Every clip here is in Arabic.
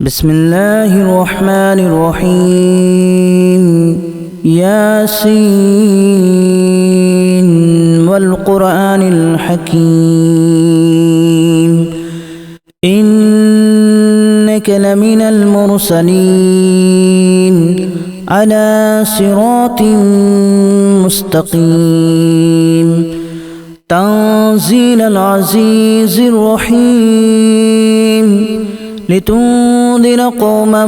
بسم الله الرحمن الرحيم ياسين والقرآن الحكيم إنك لمن المرسلين على صراط مستقيم تنزيل العزيز الرحيم لتنذر قوما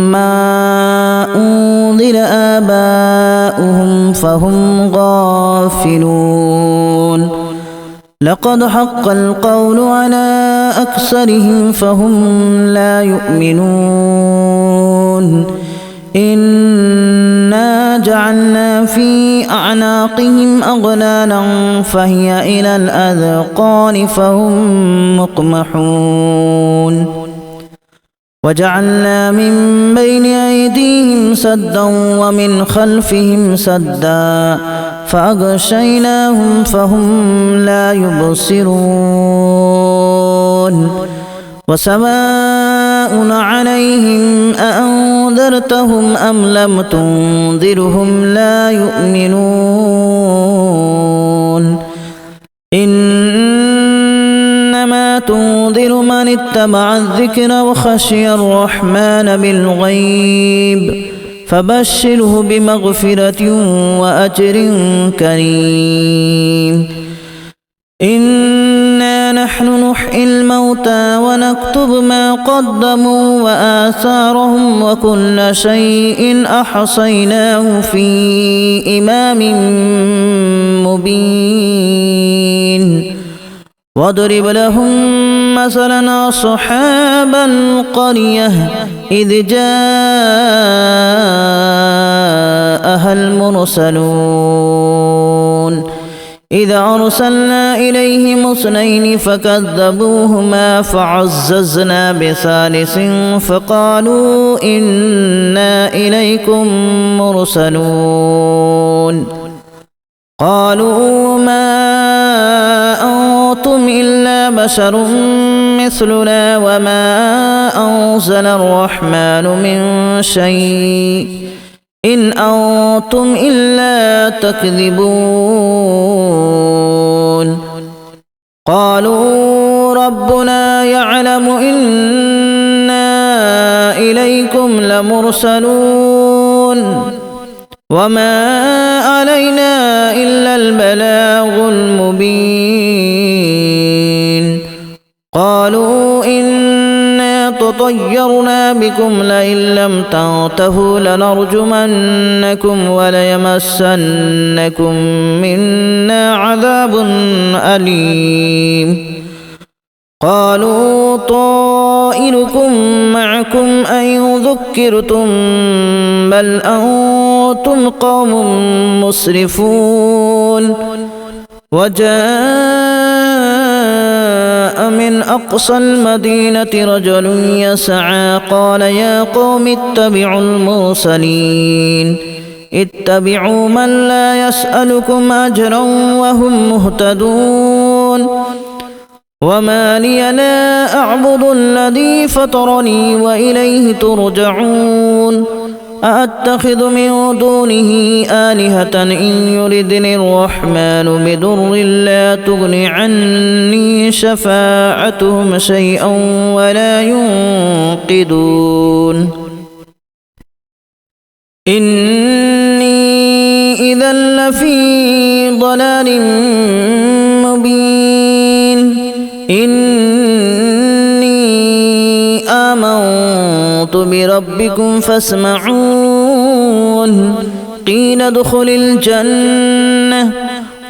ما أنذر آباؤهم فهم غافلون لقد حق القول على أكثرهم فهم لا يؤمنون إنا جعلنا في أعناقهم أغلالا فهي إلى الأذقان فهم مقمحون وجعلنا من بين أيديهم سدا ومن خلفهم سدا فأغشيناهم فهم لا يبصرون وسواء عليهم أأنذرتهم أم لم تنذرهم لا يؤمنون إنما تنذر من اتبع الذكر وخشي الرحمن بالغيب فبشره بمغفرة وأجر كريم إنا نحن نحيي الموتى ونكتب ما قدموا وآثارهم وكل شيء أحصيناه في إمام مبين واضرب لهم مثلا أصحاب القرية إذ جاءها المرسلون إذا أرسلنا إليهم اثنين فكذبوهما فعززنا بثالث فقالوا إنا إليكم مرسلون قالوا ما أنتم إلا بشر مثلنا وما أنزل الرحمن من شيء إن أنتم إلا تكذبون قالوا ربنا يعلم إنا إليكم لمرسلون وما علينا إلا البلاغ المبين قالوا إنا تطيرنا بكم لئن لم تنتهوا لنرجمنكم وليمسنكم منا عذاب أليم قالوا طائركم معكم أن ذكرتم بل أنتم قوم مسرفون وجاء من أقصى المدينة رجل يسعى قال يا قوم اتبعوا المرسلين اتبعوا من لا يسألكم أجرا وهم مهتدون وما لي لا أعبد الذي فطرني وإليه ترجعون أأتخذ من دونه آلهة إن يردني الرحمن بضر لا تغن عني شفاعتهم شيئا ولا ينقذون إني إذا لفي ضلال مبين إني آمنت بربكم فاسمعون قيل ادخل الجنة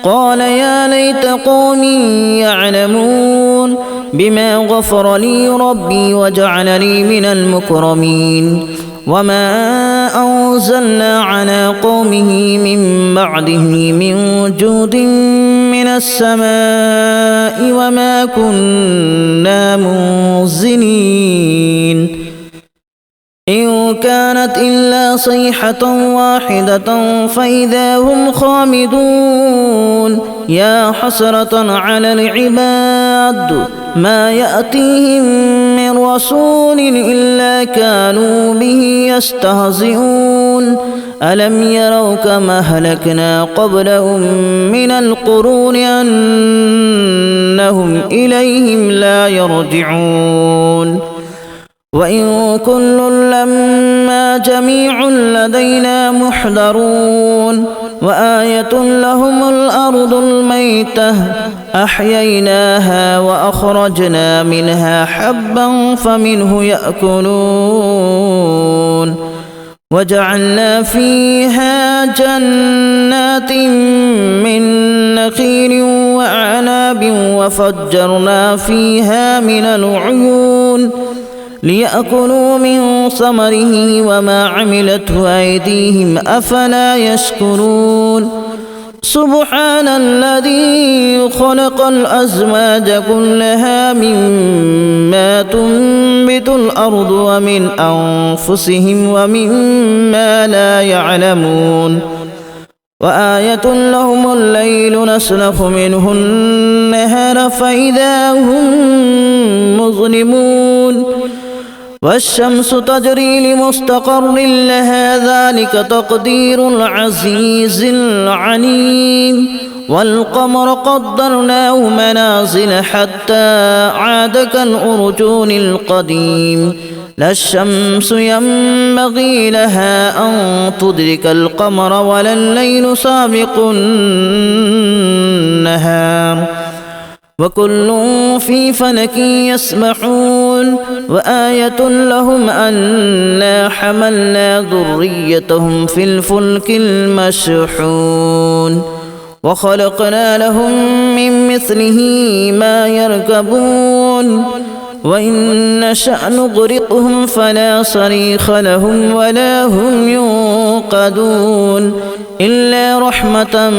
قال يا ليت قومي يعلمون بما غفر لي ربي وجعلني من المكرمين وما أنزلنا على قومه من بعده من جود من السماء وما كنا منزلين إن كانت إلا صيحة واحدة فإذا هم خامدون يا حسرة على العباد ما يأتيهم من رسول إلا كانوا به يستهزئون ألم يروا كما أهلكنا قبلهم من القرون أنهم إليهم لا يرجعون وإن كل لما جميع لدينا محضرون وآية لهم الأرض الميتة أحييناها وأخرجنا منها حبا فمنه يأكلون وجعلنا فيها جنات من نخيل وأعناب وفجرنا فيها من العيون ليأكلوا من ثمره وما عملته أيديهم أفلا يشكرون سبحان الذي خلق الأزواج كلها مما تنبت الأرض ومن أنفسهم ومما لا يعلمون وآية لهم الليل نسلخ منه النهار فإذا هم مظلمون والشمس تجري لمستقر لها ذلك تقدير العزيز العليم والقمر قدرناه منازل حتى عاد كالأرجون القديم لا الشمس ينبغي لها أن تدرك القمر ولا الليل سابق النهار وكل في فلك يسبحون وآية لهم أنا حملنا ذريتهم في الفلك المشحون وخلقنا لهم من مثله ما يركبون وإن نشأ نغرقهم فلا صريخ لهم ولا هم ينقذون إلا رحمة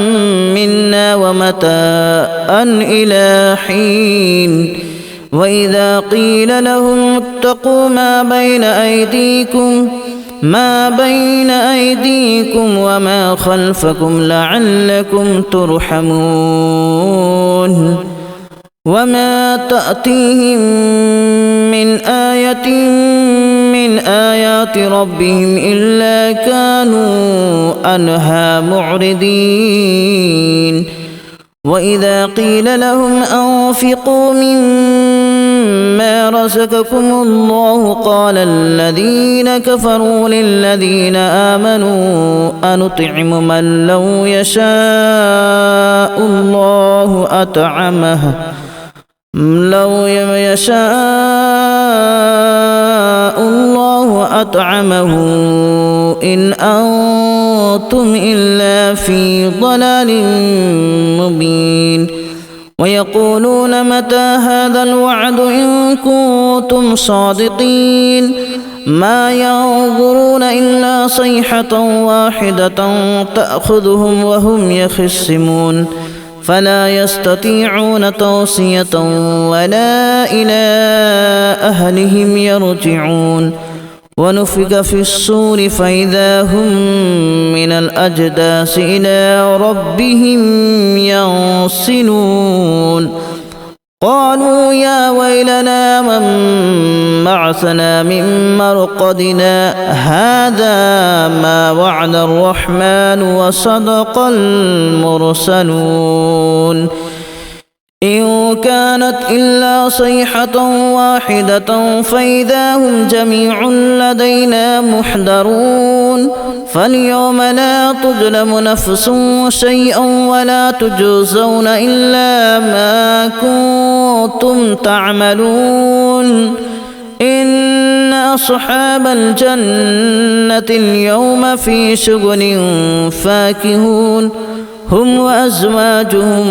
منا ومتاعا إلى حين وإذا قيل لهم اتقوا ما بين أيديكم وما خلفكم لعلكم ترحمون وما تأتيهم من آية من آيات ربهم إلا كانوا عنها معرضين وإذا قيل لهم أنفقوا مما رزقكم الله قال الذين كفروا للذين آمنوا أنطعم من لو يشاء الله أطعمه إن أنتم إلا في ضلال مبين ويقولون متى هذا الوعد إن كنتم صادقين ما ينظرون إلا صيحة واحدة تأخذهم وهم يخصمون فلا يستطيعون توصية ولا إلى أهلهم يرجعون ونفخ في الصور فإذا هم من الأجداث إلى ربهم ينسلون قالوا يا ويلنا من بعثنا من مرقدنا هذا ما وعد الرحمن وصدق المرسلون إن كانت إلا صيحة واحدة فإذا هم جميع لدينا محضرون فاليوم لا تظلم نفس شيئا ولا تجزون إلا ما كنتم تعملون إن أصحاب الجنة اليوم في شغل فاكهون هم وأزواجهم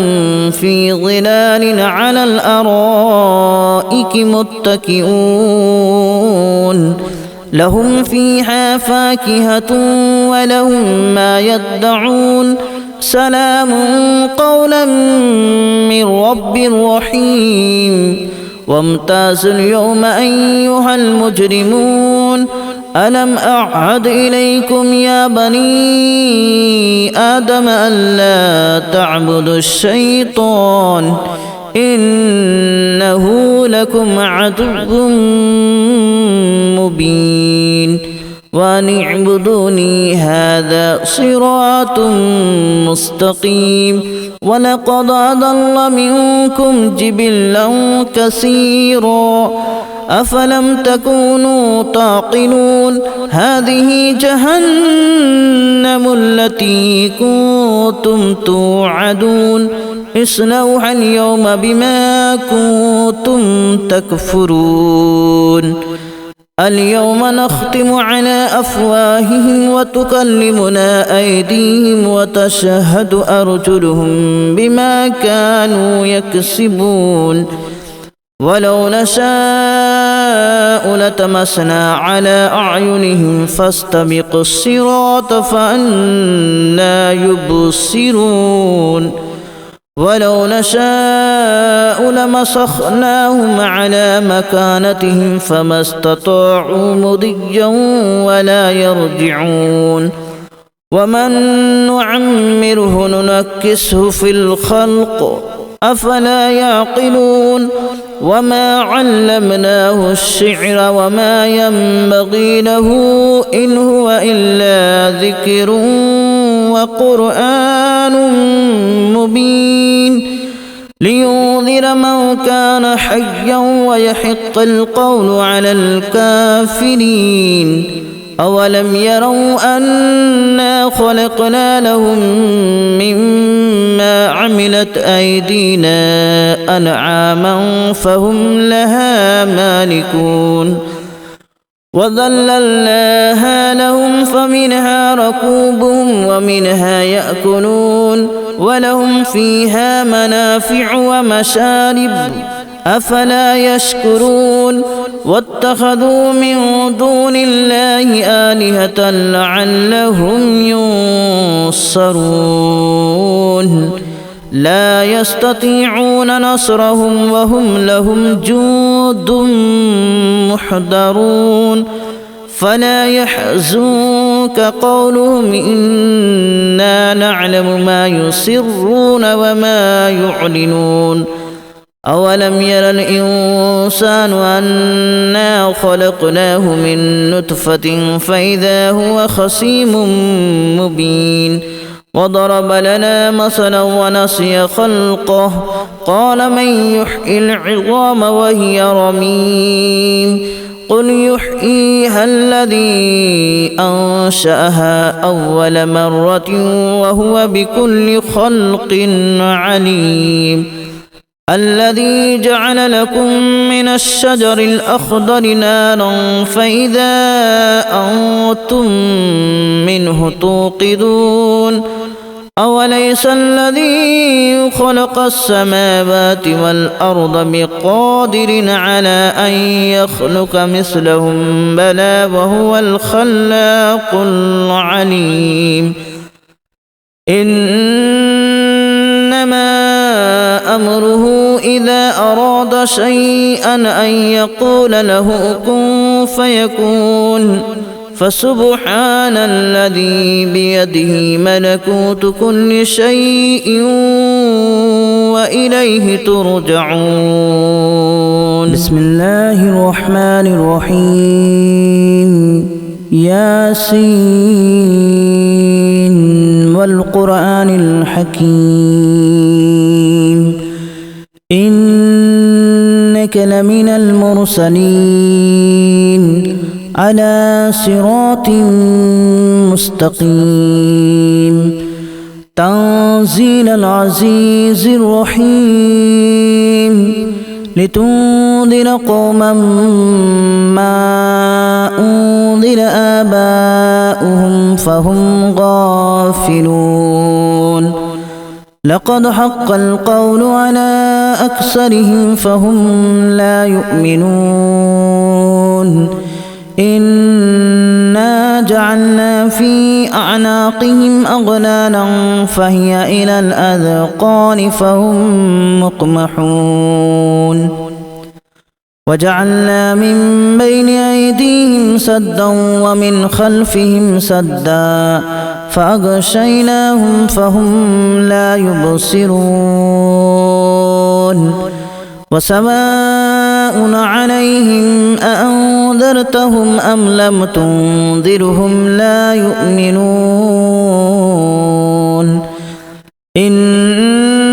في ظلال على الأرائك متكئون لهم فيها فاكهة ولهم ما يدعون سلام قولا من رب رحيم وامتازوا اليوم أيها المجرمون ألم أعهد إليكم يا بني آدم ألا تعبدوا الشيطان إنه لكم عدو مبين وأن اعبدوني هذا صراط مستقيم ولقد أضل منكم جبلا كثيرا أفلم تكونوا تعقلون هذه جهنم التي كنتم توعدون اصلوها اليوم بما كنتم تكفرون اليوم نختم على أفواههم وتكلمنا أيديهم وتشهد أرجلهم بما كانوا يكسبون ولو نشاء لتمسنا على أعينهم فاستبقوا الصراط فأنى يبصرون ولو نشاء لمسخناهم على مكانتهم فما استطاعوا مضيا ولا يرجعون ومن نعمره ننكسه في الخلق أفلا يعقلون وما علمناه الشعر وما ينبغي له إن هو إلا ذكر وقرآن مبين لينذر من كان حيا ويحق القول على الكافرين أولم يروا أنا خلقنا لهم مما عملت أيدينا أنعاما فهم لها مالكون وذللناها لهم فمنها ركوبهم ومنها يأكلون ولهم فيها منافع ومشارب أفلا يشكرون واتخذوا من دون الله آلهة لعلهم ينصرون لا يستطيعون نصرهم وهم لهم جند محضرون فلا يحزنك قولهم إنا نعلم ما يسرون وما يعلنون أولم ير الإنسان أنا خلقناه من نطفة فإذا هو خصيم مبين وضرب لنا مثلا ونسي خلقه قال من يحيي العظام وهي رميم قل يحييها الذي أنشأها أول مرة وهو بكل خلق عليم الذي جعل لكم من الشجر الأخضر نارا فإذا أنتم منه توقدون أوليس الذي خلق السماوات والأرض بقادر على أن يخلق مثلهم بلى وهو الخلاق العليم إنما أمره إذا أراد شيئا أن يقول له كن فيكون فسبحان الذي بيده ملكوت كل شيء وإليه ترجعون بسم الله الرحمن الرحيم ياسين والقرآن الحكيم إنك لمن المرسلين على صراط مستقيم تنزيل العزيز الرحيم لتنذر قوما ما أنذر آباؤهم فهم غافلون لقد حق القول على أكثرهم فهم لا يؤمنون إنا جعلنا في أعناقهم أغلالا فهي إلى الأذقان فهم مقمحون وجعلنا من بين أيديهم سدا ومن خلفهم سدا فأغشيناهم فهم لا يبصرون وسواء عليهم أأنذرتهم أم لم تنذرهم لا يؤمنون إنما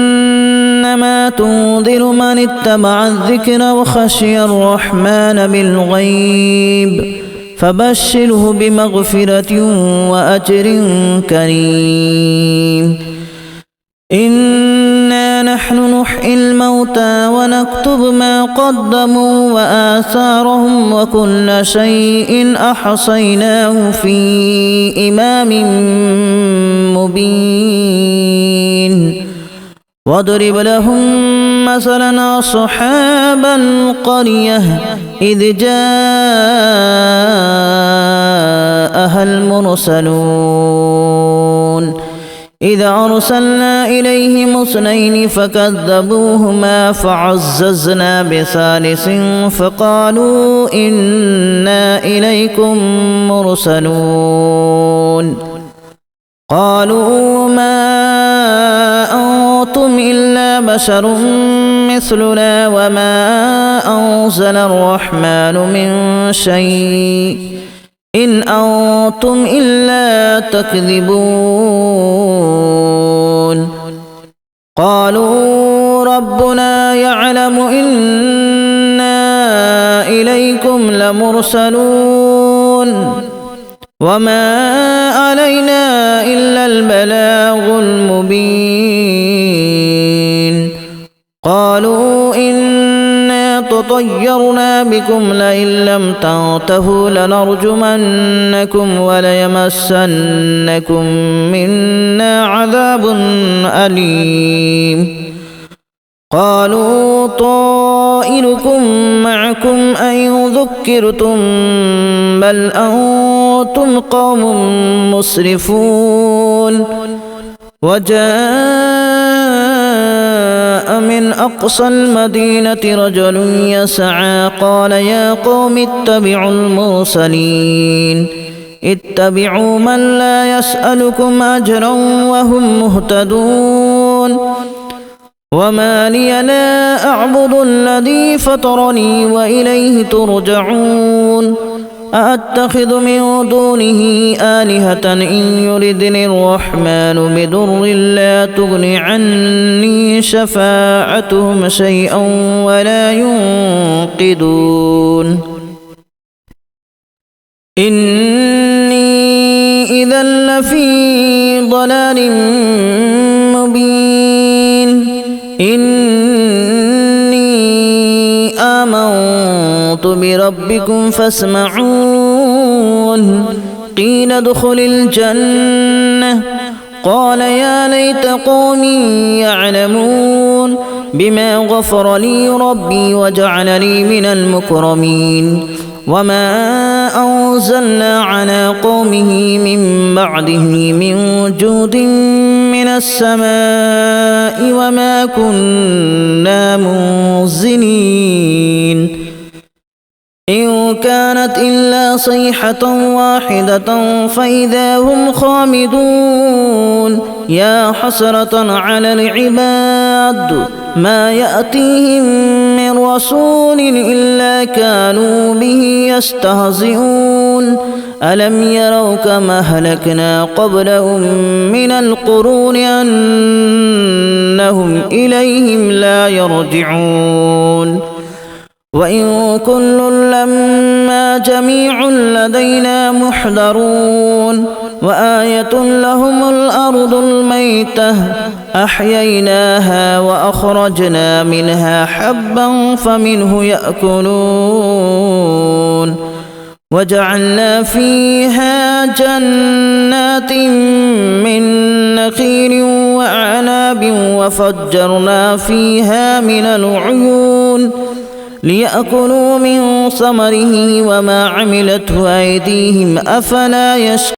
تنذر من اتبع الذكر وخشي الرحمن بالغيب فبشره بمغفرة وأجر كريم إنا نحن نحيي الموتى ونكتب ما قدموا وآثارهم وكل شيء أحصيناه في إمام مبين واضرب لهم مثلا أصحاب القرية إذ جاءها المرسلون إذ أرسلنا إليهم 2 فكذبوهما فعززنا بثالث فقالوا إنا إليكم مرسلون قالوا ما أنتم إلا بشر مثلنا وما أنزل الرحمن من شيء إن أنتم إلا تكذبون قالوا ربنا يعلم إنا إليكم لمرسلون وما علينا إلا البلاغ المبين قالوا إنا تطيرنا بكم لئن لم تنتهوا لنرجمنكم وليمسنكم منا عذاب أليم قالوا طائركم معكم أن ذكرتم بل أنتم قوم مسرفون وجاء من أقصى المدينة رجل يسعى قال يا قوم اتبعوا المرسلين اتبعوا من لا يسألكم أجرا وهم مهتدون وما لي لا أعبد الذي فطرني وإليه ترجعون أأتخذ من دونه آلهة إن يردني الرحمن بضر لا تغن عني شفاعتهم شيئا ولا ينقذون إني إذا لفي ضلال مبين إني آمنت بربكم فاسمعون قيل ادخل الجنة قال يا ليت قومي يعلمون بما غفر لي ربي وجعلني من المكرمين وما أنزلنا على قومه من بعده من جود من السماء وما كنا منزلين إن كانت إلا صيحة واحدة فإذا هم خامدون يا حسرة على العباد ما يأتيهم من رسول إلا كانوا به يستهزئون ألم يروا كما أهلكنا قبلهم من القرون أنهم إليهم لا يرجعون وإن كل لما جميع لدينا محضرون وآية لهم الأرض الميتة أحييناها وأخرجنا منها حبا فمنه يأكلون وجعلنا فيها جنات من نخيل وأعناب وفجرنا فيها من العيون ليأكلوا من ثمره وما عملته أيديهم أفلا يشكرون